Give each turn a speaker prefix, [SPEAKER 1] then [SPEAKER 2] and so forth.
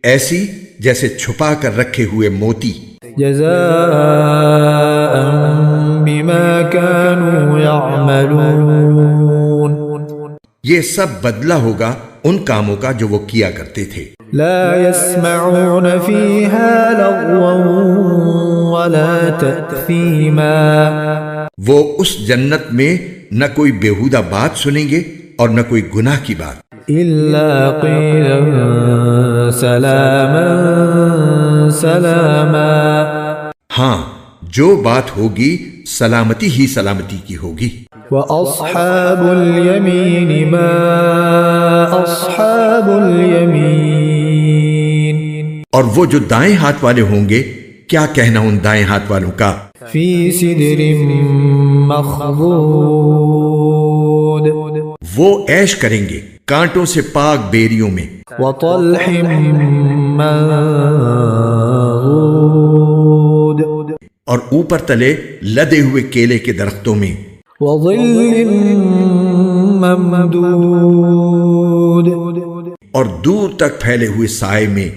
[SPEAKER 1] ایسی جیسے چھپا کر رکھے ہوئے موتی،
[SPEAKER 2] جزاء بما كانوا يعملون،
[SPEAKER 1] یہ سب بدلہ ہوگا ان کاموں کا جو وہ کیا کرتے تھے۔
[SPEAKER 2] لا يسمعون فيها لغوا ولا تأثيما،
[SPEAKER 1] وہ اس جنت میں نہ کوئی بیہودہ بات سنیں گے اور نہ کوئی گناہ کی بات،
[SPEAKER 2] إلا قيلا سلاما سلاما،
[SPEAKER 1] ہاں جو بات ہوگی سلامتی ہی سلامتی کی ہوگی۔
[SPEAKER 2] وأصحاب اليمين ما أصحاب اليمين،
[SPEAKER 1] اور وہ جو دائیں ہاتھ والے ہوں گے، کیا کہنا ان دائیں ہاتھ والوں کا،
[SPEAKER 2] في سدر مخضود،
[SPEAKER 1] وہ عیش کریں گے کانٹوں سے پاک بیریوں میں،
[SPEAKER 2] وطلح منضود،
[SPEAKER 1] اور اوپر تلے لدے ہوئے کیلے کے درختوں میں،
[SPEAKER 2] وظل ممدود،
[SPEAKER 1] اور دور تک پھیلے ہوئے سائے میں،